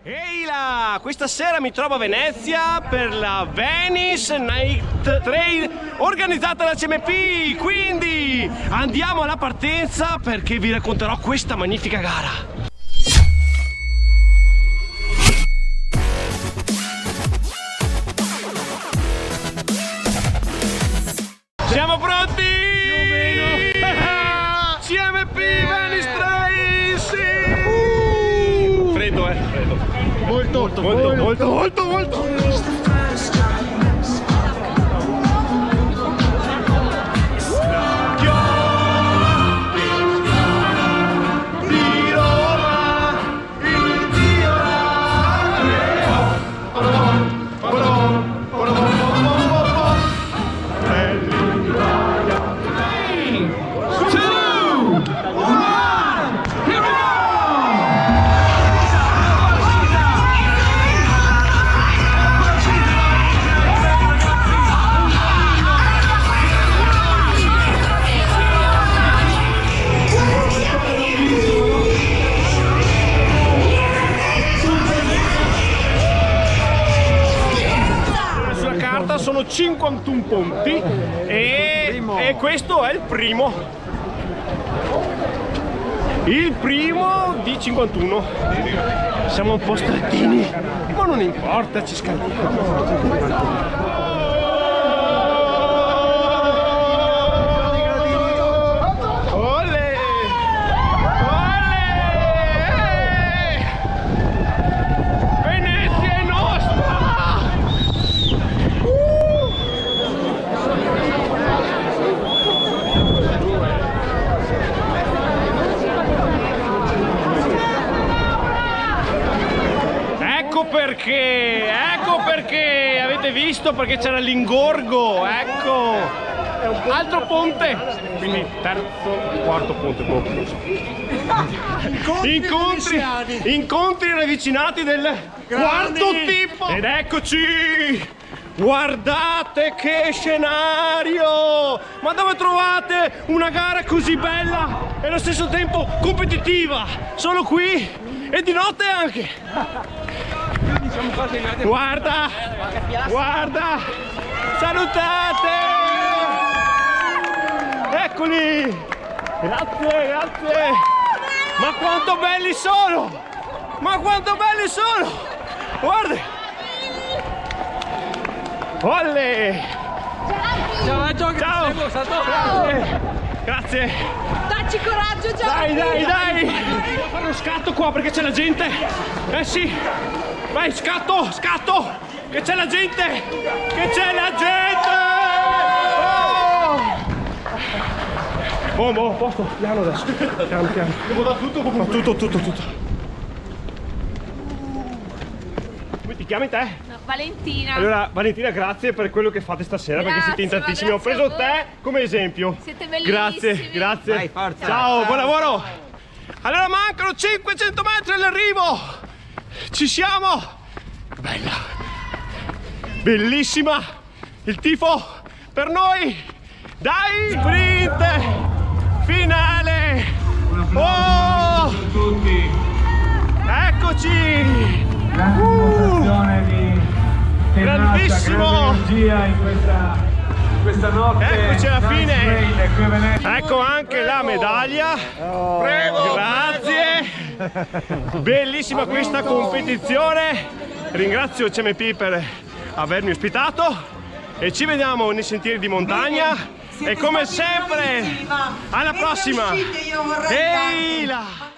Ehi là! Questa sera mi trovo a Venezia per la Venice Night Trail organizzata da CMP, quindi andiamo alla partenza perché vi racconterò questa magnifica gara. Siamo pronti? Più o meno. CMP Venice Trail, sì! Freddo, freddo. Molto. Sono 51 punti e questo è il primo di 51. Siamo un po' strettini, ma non importa, ci scaldiamo. Ecco perché avete visto, perché c'era l'ingorgo, ecco, altro ponte, quindi terzo, quarto ponte, incontri ravvicinati del quarto tipo, ed eccoci, guardate che scenario, ma dove trovate una gara così bella e allo stesso tempo competitiva? Solo qui e di notte anche. Guarda, salutate, eccoli, grazie, ma quanto belli sono, guarda, olle, ciao, grazie, dacci coraggio, Gianni. Dai, devo fare uno scatto qua perché c'è la gente, sì. Vai, scatto, che c'è la gente, Oh, posto, piano adesso, piano. Devo dare tutto. Come ti chiami te? No, Valentina. Allora, Valentina, grazie per quello che fate stasera, perché siete in tantissimi. Ho preso te come esempio. Siete bellissimi. Grazie. Dai, forza. Ciao, buon lavoro. Allora, mancano 500 metri all'arrivo. Ci siamo! Bella! Bellissima! Il tifo per noi! Dai! Sprint! Finale! Oh! Eccoci! Grandissimo! In questa notte. Eccoci alla fine! Ecco anche la medaglia! Prego! Grazie! Bellissima questa competizione, ringrazio CMP per avermi ospitato e ci vediamo nei sentieri di montagna e come sempre alla prossima. Ehi là!